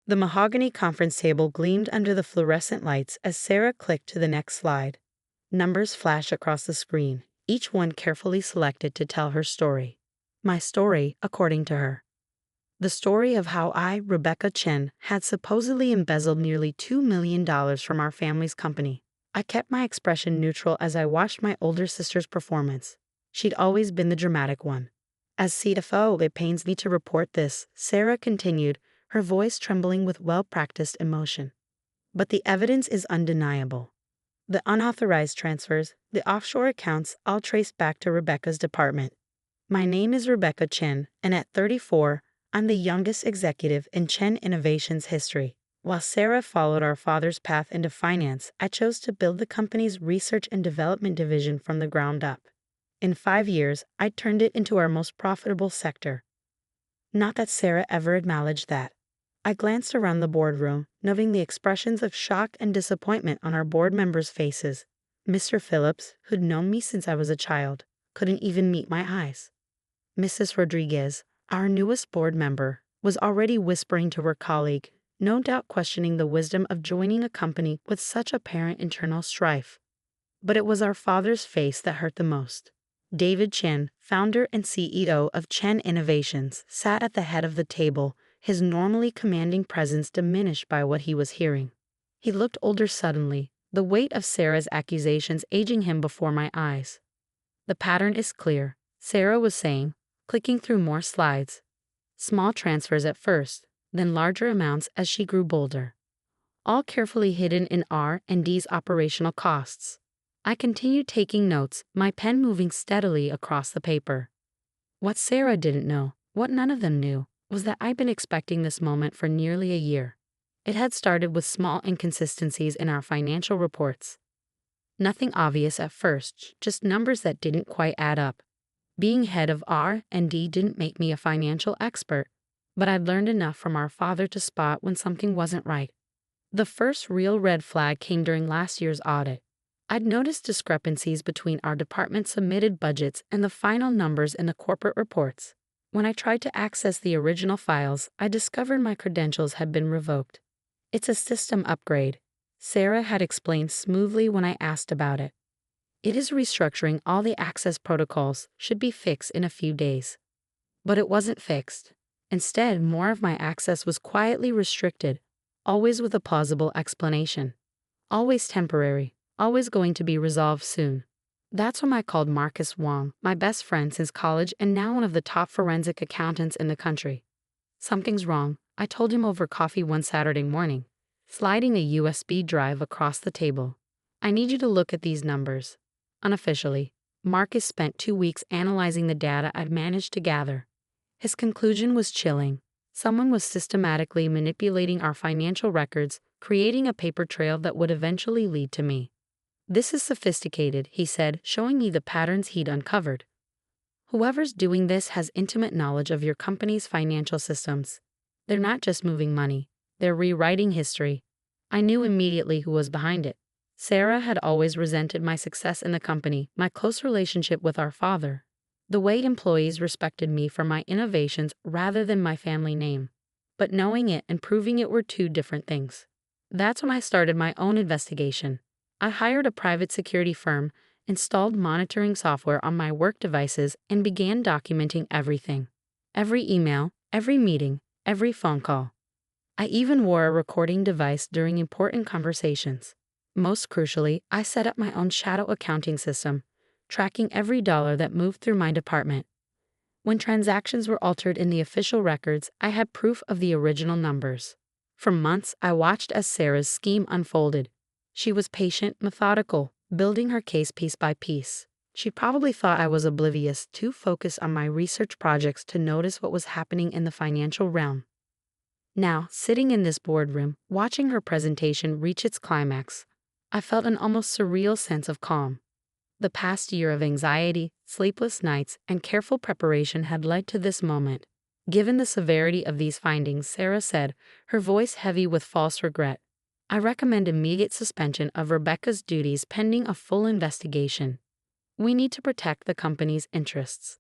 The mahogany conference table gleamed under the fluorescent lights as Sarah clicked to the next slide. Numbers flashed across the screen, each one carefully selected to tell her story. My story, according to her. The story of how I, Rebecca Chen, had supposedly embezzled nearly $2 million from our family's company. I kept my expression neutral as I watched my older sister's performance. She'd always been the dramatic one. As CFO, it pains me to report this, Sarah continued, her voice trembling with well-practiced emotion. But the evidence is undeniable. The unauthorized transfers, the offshore accounts, all trace back to Rebecca's department. My name is Rebecca Chen, and at 34, I'm the youngest executive in Chen Innovations history. While Sarah followed our father's path into finance, I chose to build the company's research and development division from the ground up. In 5 years, I turned it into our most profitable sector. Not that Sarah ever acknowledged that. I glanced around the boardroom, noting the expressions of shock and disappointment on our board members' faces. Mr. Phillips, who'd known me since I was a child, couldn't even meet my eyes. Mrs. Rodriguez, our newest board member, was already whispering to her colleague, no doubt questioning the wisdom of joining a company with such apparent internal strife. But it was our father's face that hurt the most. David Chen, founder and CEO of Chen Innovations, sat at the head of the table, his normally commanding presence diminished by what he was hearing. He looked older suddenly, the weight of Sarah's accusations aging him before my eyes. The pattern is clear, Sarah was saying, clicking through more slides. Small transfers at first, then larger amounts as she grew bolder. All carefully hidden in R&D's operational costs. I continued taking notes, my pen moving steadily across the paper. What Sarah didn't know, what none of them knew, was that I'd been expecting this moment for nearly a year. It had started with small inconsistencies in our financial reports. Nothing obvious at first, just numbers that didn't quite add up. Being head of R&D didn't make me a financial expert, but I'd learned enough from our father to spot when something wasn't right. The first real red flag came during last year's audit. I'd noticed discrepancies between our department's submitted budgets and the final numbers in the corporate reports. When I tried to access the original files, I discovered my credentials had been revoked. It's a system upgrade, Sarah had explained smoothly when I asked about it. It is restructuring all the access protocols, should be fixed in a few days. But it wasn't fixed. Instead, more of my access was quietly restricted, always with a plausible explanation. Always temporary, always going to be resolved soon. That's when I called Marcus Wong, my best friend since college and now one of the top forensic accountants in the country. Something's wrong, I told him over coffee one Saturday morning, sliding a USB drive across the table. I need you to look at these numbers. Unofficially, Marcus spent 2 weeks analyzing the data I'd managed to gather. His conclusion was chilling. Someone was systematically manipulating our financial records, creating a paper trail that would eventually lead to me. This is sophisticated, he said, showing me the patterns he'd uncovered. Whoever's doing this has intimate knowledge of your company's financial systems. They're not just moving money, they're rewriting history. I knew immediately who was behind it. Sarah had always resented my success in the company, my close relationship with our father, the way employees respected me for my innovations rather than my family name. But knowing it and proving it were two different things. That's when I started my own investigation. I hired a private security firm, installed monitoring software on my work devices, and began documenting everything. Every email, every meeting, every phone call. I even wore a recording device during important conversations. Most crucially, I set up my own shadow accounting system, tracking every dollar that moved through my department. When transactions were altered in the official records, I had proof of the original numbers. For months, I watched as Sarah's scheme unfolded. She was patient, methodical, building her case piece by piece. She probably thought I was oblivious, too focused on my research projects to notice what was happening in the financial realm. Now, sitting in this boardroom, watching her presentation reach its climax, I felt an almost surreal sense of calm. The past year of anxiety, sleepless nights, and careful preparation had led to this moment. Given the severity of these findings, Sarah said, her voice heavy with false regret, I recommend immediate suspension of Rebecca's duties pending a full investigation. We need to protect the company's interests.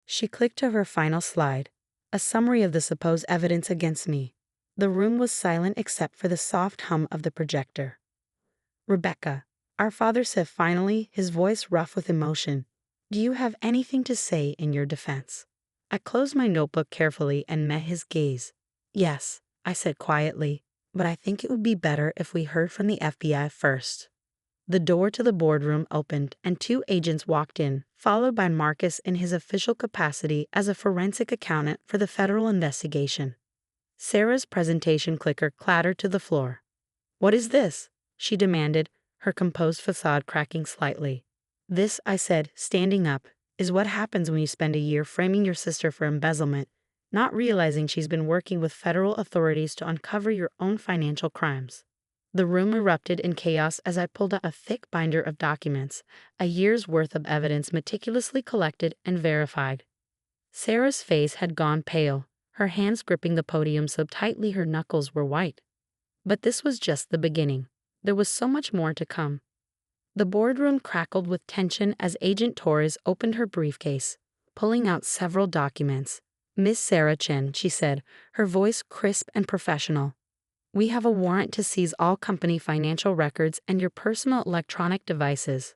She clicked to her final slide, a summary of the supposed evidence against me. The room was silent except for the soft hum of the projector. "Rebecca," our father said finally, his voice rough with emotion, "do you have anything to say in your defense?" I closed my notebook carefully and met his gaze. "Yes," I said quietly, "but I think it would be better if we heard from the FBI first." The door to the boardroom opened and two agents walked in, followed by Marcus in his official capacity as a forensic accountant for the federal investigation. Sarah's presentation clicker clattered to the floor. "What is this?" she demanded, her composed facade cracking slightly. "This," I said, standing up, "is what happens when you spend a year framing your sister for embezzlement, not realizing she's been working with federal authorities to uncover your own financial crimes." The room erupted in chaos as I pulled out a thick binder of documents, a year's worth of evidence meticulously collected and verified. Sarah's face had gone pale, her hands gripping the podium so tightly her knuckles were white. But this was just the beginning. There was so much more to come. The boardroom crackled with tension as Agent Torres opened her briefcase, pulling out several documents. "Miss Sarah Chen," she said, her voice crisp and professional, "we have a warrant to seize all company financial records and your personal electronic devices."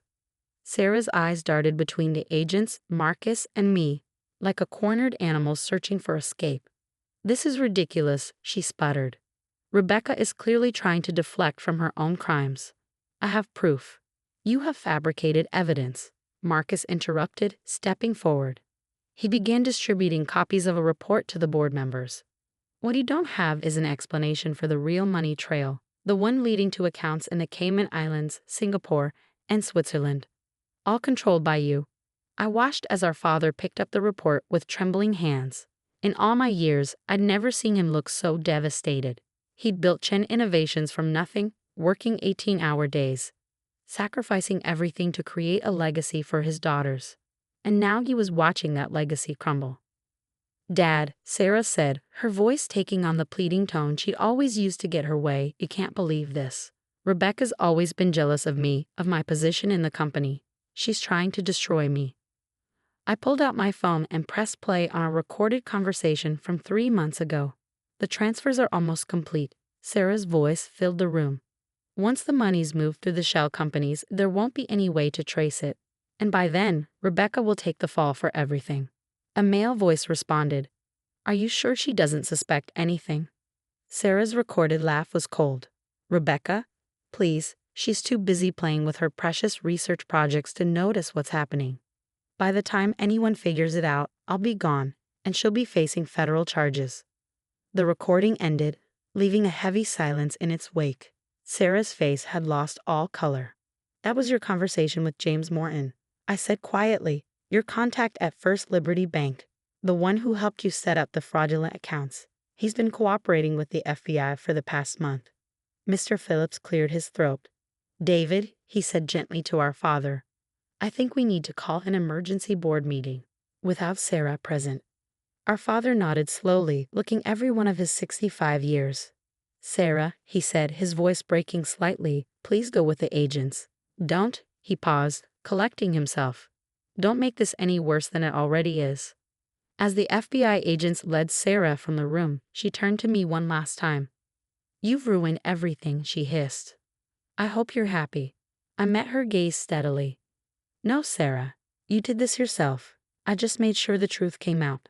Sarah's eyes darted between the agents, Marcus, and me, like a cornered animal searching for escape. "This is ridiculous," she sputtered. "Rebecca is clearly trying to deflect from her own crimes. I have proof." "You have fabricated evidence," Marcus interrupted, stepping forward. He began distributing copies of a report to the board members. "What you don't have is an explanation for the real money trail, the one leading to accounts in the Cayman Islands, Singapore, and Switzerland, all controlled by you." I watched as our father picked up the report with trembling hands. In all my years, I'd never seen him look so devastated. He'd built Chen Innovations from nothing, working 18-hour days, sacrificing everything to create a legacy for his daughters. And now he was watching that legacy crumble. "Dad," Sarah said, her voice taking on the pleading tone she'd always used to get her way, "you can't believe this. Rebecca's always been jealous of me, of my position in the company. She's trying to destroy me." I pulled out my phone and pressed play on a recorded conversation from 3 months ago. "The transfers are almost complete." Sarah's voice filled the room. "Once the money's moved through the shell companies, there won't be any way to trace it. And by then, Rebecca will take the fall for everything." A male voice responded, "Are you sure she doesn't suspect anything?" Sarah's recorded laugh was cold. "Rebecca? Please, she's too busy playing with her precious research projects to notice what's happening. By the time anyone figures it out, I'll be gone, and she'll be facing federal charges." The recording ended, leaving a heavy silence in its wake. Sarah's face had lost all color. "That was your conversation with James Morton," I said quietly, "your contact at First Liberty Bank, the one who helped you set up the fraudulent accounts. He's been cooperating with the FBI for the past month." Mr. Phillips cleared his throat. "David," he said gently to our father, "I think we need to call an emergency board meeting, without Sarah present." Our father nodded slowly, looking every one of his 65 years. "Sarah," he said, his voice breaking slightly, "please go with the agents. Don't," he paused, collecting himself, "don't make this any worse than it already is." As the FBI agents led Sarah from the room, she turned to me one last time. "You've ruined everything," she hissed. "I hope you're happy." I met her gaze steadily. "No, Sarah, you did this yourself. I just made sure the truth came out."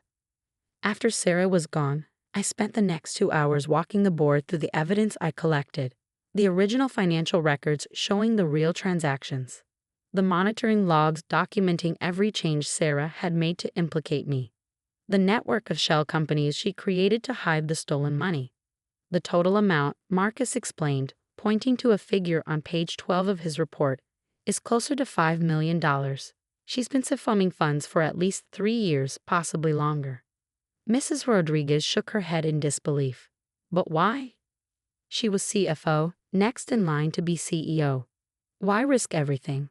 After Sarah was gone, I spent the next 2 hours walking the board through the evidence I collected. The original financial records showing the real transactions. The monitoring logs documenting every change Sarah had made to implicate me. The network of shell companies she created to hide the stolen money. The total amount, Marcus explained, pointing to a figure on page 12 of his report, is closer to $5 million. She's been siphonning funds for at least 3 years, possibly longer. Mrs. Rodriguez shook her head in disbelief. But why? She was CFO, next in line to be CEO. Why risk everything?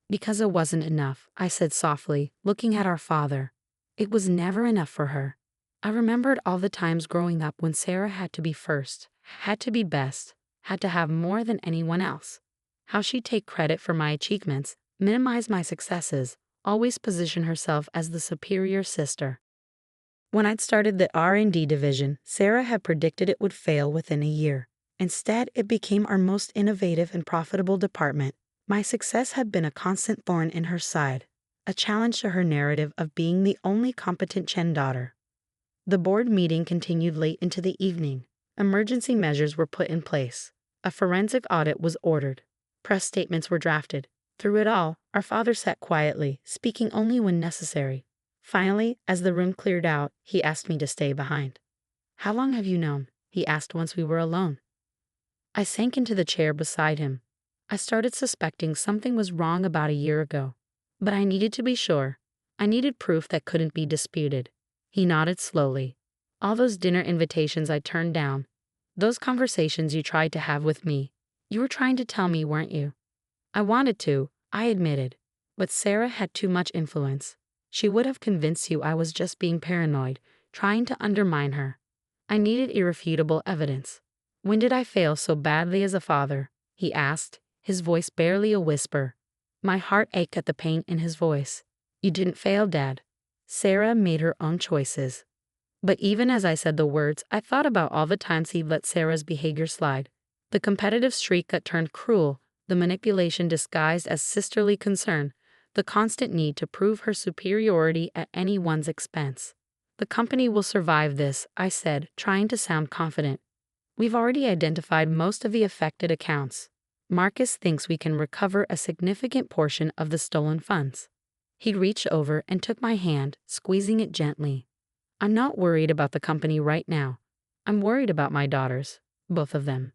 "Because it wasn't enough," I said softly, looking at our father. "It was never enough for her." I remembered all the times growing up when Sarah had to be first, had to be best, had to have more than anyone else. How she'd take credit for my achievements, minimize my successes, always position herself as the superior sister. When I'd started the R&D division, Sarah had predicted it would fail within a year. Instead, it became our most innovative and profitable department. My success had been a constant thorn in her side, a challenge to her narrative of being the only competent Chen daughter. The board meeting continued late into the evening. Emergency measures were put in place. A forensic audit was ordered. Press statements were drafted. Through it all, our father sat quietly, speaking only when necessary. Finally, as the room cleared out, he asked me to stay behind. "How long have you known?" he asked once we were alone. I sank into the chair beside him. I started suspecting something was wrong about a year ago. But I needed to be sure. I needed proof that couldn't be disputed. He nodded slowly. "All those dinner invitations I turned down. Those conversations you tried to have with me. You were trying to tell me, weren't you?" "I wanted to," I admitted. "But Sarah had too much influence. She would have convinced you I was just being paranoid, trying to undermine her. I needed irrefutable evidence." "When did I fail so badly as a father?" he asked, his voice barely a whisper. My heart ached at the pain in his voice. "You didn't fail, Dad. Sarah made her own choices." But even as I said the words, I thought about all the times he'd let Sarah's behavior slide. The competitive streak that turned cruel, the manipulation disguised as sisterly concern, the constant need to prove her superiority at anyone's expense. "The company will survive this," I said, trying to sound confident. "We've already identified most of the affected accounts. Marcus thinks we can recover a significant portion of the stolen funds." He reached over and took my hand, squeezing it gently. "I'm not worried about the company right now. I'm worried about my daughters, both of them."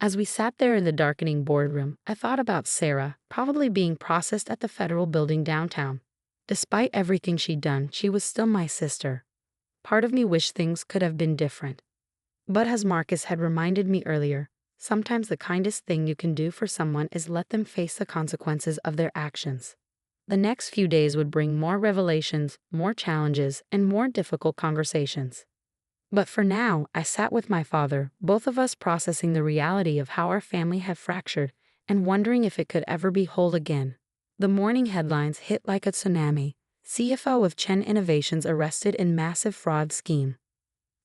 As we sat there in the darkening boardroom, I thought about Sarah, probably being processed at the federal building downtown. Despite everything she'd done, she was still my sister. Part of me wished things could have been different. But as Marcus had reminded me earlier, sometimes the kindest thing you can do for someone is let them face the consequences of their actions. The next few days would bring more revelations, more challenges, and more difficult conversations. But for now, I sat with my father, both of us processing the reality of how our family had fractured and wondering if it could ever be whole again. The morning headlines hit like a tsunami. CFO of Chen Innovations arrested in massive fraud scheme.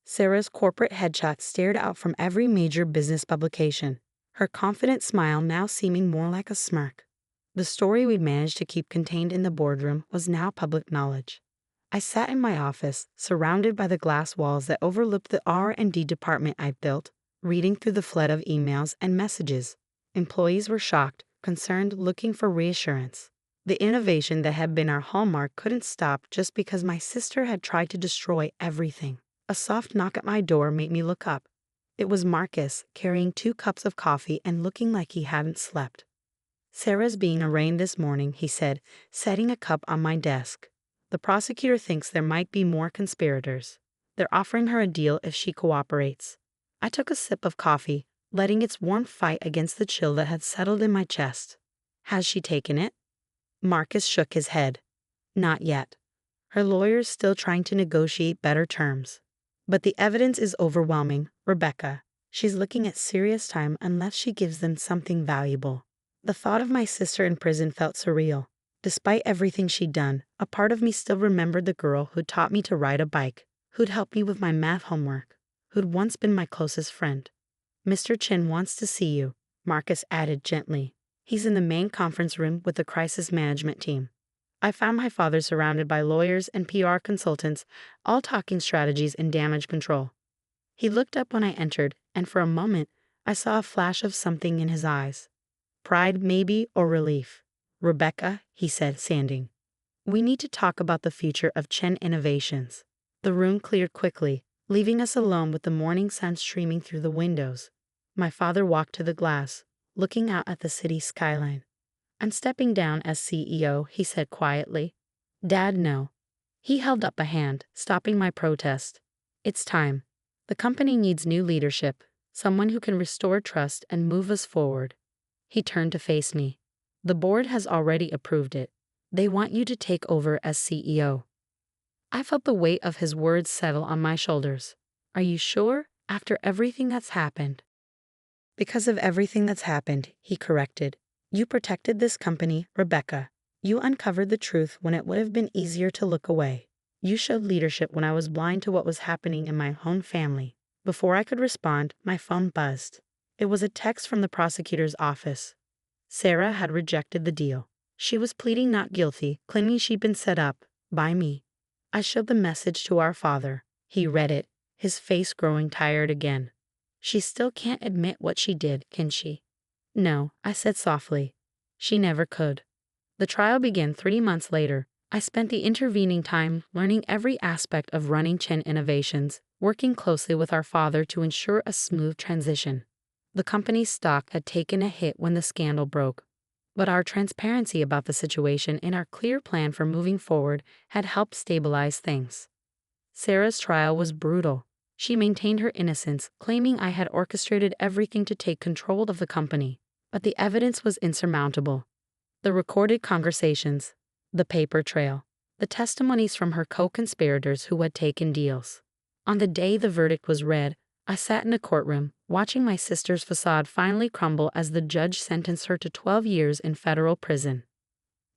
Sarah's corporate headshot stared out from every major business publication, her confident smile now seeming more like a smirk. The story we'd managed to keep contained in the boardroom was now public knowledge. I sat in my office, surrounded by the glass walls that overlooked the R&D department I'd built, reading through the flood of emails and messages. Employees were shocked, concerned, looking for reassurance. The innovation that had been our hallmark couldn't stop just because my sister had tried to destroy everything. A soft knock at my door made me look up. It was Marcus, carrying 2 cups of coffee and looking like he hadn't slept. "Sarah's being arraigned this morning," he said, setting a cup on my desk. "The prosecutor thinks there might be more conspirators. They're offering her a deal if she cooperates." I took a sip of coffee, letting its warmth fight against the chill that had settled in my chest. "Has she taken it?" Marcus shook his head. "Not yet. Her lawyer's still trying to negotiate better terms. But the evidence is overwhelming, Rebecca. She's looking at serious time unless she gives them something valuable." The thought of my sister in prison felt surreal. Despite everything she'd done, a part of me still remembered the girl who'd taught me to ride a bike, who'd helped me with my math homework, who'd once been my closest friend. "Mr. Chen wants to see you," Marcus added gently. "He's in the main conference room with the crisis management team." I found my father surrounded by lawyers and PR consultants, all talking strategies and damage control. He looked up when I entered, and for a moment, I saw a flash of something in his eyes. Pride, maybe, or relief. "Rebecca," he said, standing. "We need to talk about the future of Chen Innovations." The room cleared quickly, leaving us alone with the morning sun streaming through the windows. My father walked to the glass, looking out at the city skyline. "I'm stepping down as CEO," he said quietly. "Dad, no." He held up a hand, stopping my protest. "It's time. The company needs new leadership, someone who can restore trust and move us forward." He turned to face me. "The board has already approved it. They want you to take over as CEO." I felt the weight of his words settle on my shoulders. "Are you sure? After everything that's happened?" "Because of everything that's happened," he corrected. "You protected this company, Rebecca. You uncovered the truth when it would have been easier to look away. You showed leadership when I was blind to what was happening in my own family. Before I could respond, my phone buzzed. It was a text from the prosecutor's office. Sarah had rejected the deal. She was pleading not guilty, claiming she'd been set up by me. I showed the message to our father. He read it, his face growing tired again. She still can't admit what she did, can she? No, I said softly. She never could. The trial began 3 months later. I spent the intervening time learning every aspect of running Chen Innovations, working closely with our father to ensure a smooth transition. The company's stock had taken a hit when the scandal broke, but our transparency about the situation and our clear plan for moving forward had helped stabilize things. Sarah's trial was brutal. She maintained her innocence, claiming I had orchestrated everything to take control of the company, but the evidence was insurmountable. The recorded conversations, the paper trail, the testimonies from her co-conspirators who had taken deals. On the day the verdict was read, I sat in a courtroom, watching my sister's facade finally crumble as the judge sentenced her to 12 years in federal prison.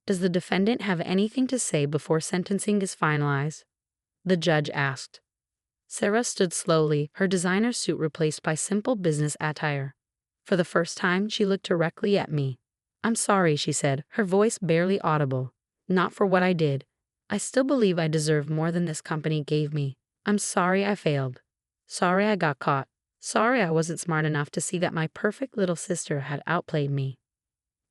Does the defendant have anything to say before sentencing is finalized? The judge asked. Sarah stood slowly, her designer suit replaced by simple business attire. For the first time, she looked directly at me. "I'm sorry," she said, her voice barely audible. "Not for what I did. I still believe I deserve more than this company gave me. I'm sorry I failed. Sorry I got caught. Sorry I wasn't smart enough to see that my perfect little sister had outplayed me."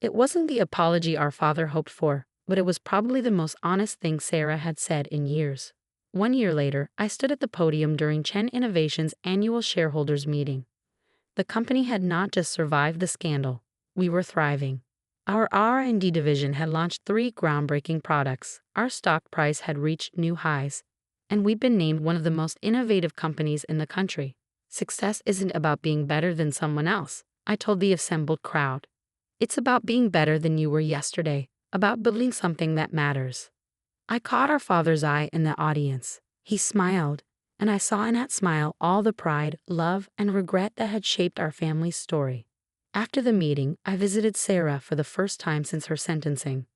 It wasn't the apology our father hoped for, but it was probably the most honest thing Sarah had said in years. 1 year later, I stood at the podium during Chen Innovations' annual shareholders meeting. The company had not just survived the scandal. We were thriving. Our R&D division had launched 3 groundbreaking products, our stock price had reached new highs, and we'd been named one of the most innovative companies in the country. Success isn't about being better than someone else, I told the assembled crowd. It's about being better than you were yesterday, about building something that matters. I caught our father's eye in the audience. He smiled, and I saw in that smile all the pride, love, and regret that had shaped our family's story. After the meeting, I visited Sarah for the first time since her sentencing.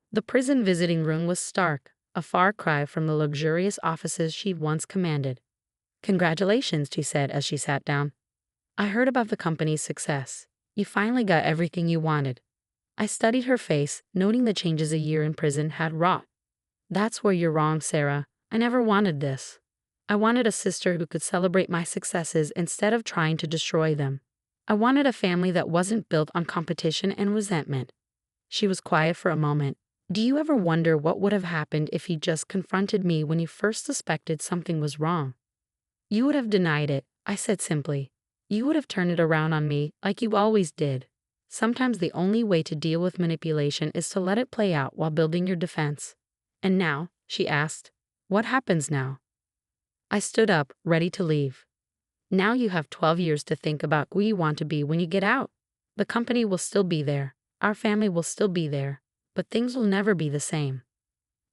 The prison visiting room was stark, a far cry from the luxurious offices she'd once commanded. "Congratulations," she said as she sat down. "I heard about the company's success. You finally got everything you wanted." I studied her face, noting the changes a year in prison had wrought. "That's where you're wrong, Sarah. I never wanted this. I wanted a sister who could celebrate my successes instead of trying to destroy them. I wanted a family that wasn't built on competition and resentment." She was quiet for a moment. "Do you ever wonder what would have happened if you just confronted me when you first suspected something was wrong?" "You would have denied it," I said simply. "You would have turned it around on me, like you always did. Sometimes the only way to deal with manipulation is to let it play out while building your defense." "And now," she asked, "what happens now?" I stood up, ready to leave. "Now you have 12 years to think about who you want to be when you get out. The company will still be there, our family will still be there, but things will never be the same."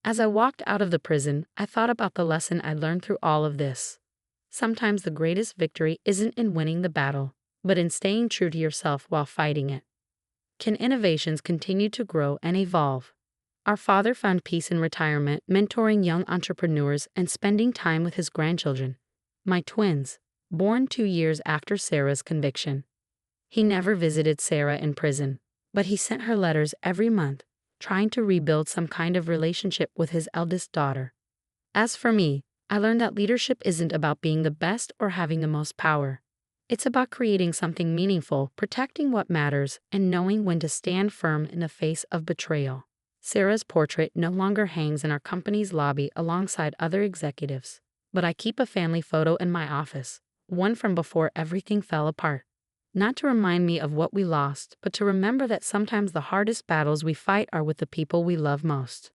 As I walked out of the prison, I thought about the lesson I learned through all of this. Sometimes the greatest victory isn't in winning the battle, but in staying true to yourself while fighting it. Chen Innovations continued to grow and evolve. Our father found peace in retirement, mentoring young entrepreneurs and spending time with his grandchildren, my twins, born 2 years after Sarah's conviction. He never visited Sarah in prison, but he sent her letters every month, trying to rebuild some kind of relationship with his eldest daughter. As for me, I learned that leadership isn't about being the best or having the most power. It's about creating something meaningful, protecting what matters, and knowing when to stand firm in the face of betrayal. Sarah's portrait no longer hangs in our company's lobby alongside other executives, but I keep a family photo in my office, one from before everything fell apart. Not to remind me of what we lost, but to remember that sometimes the hardest battles we fight are with the people we love most.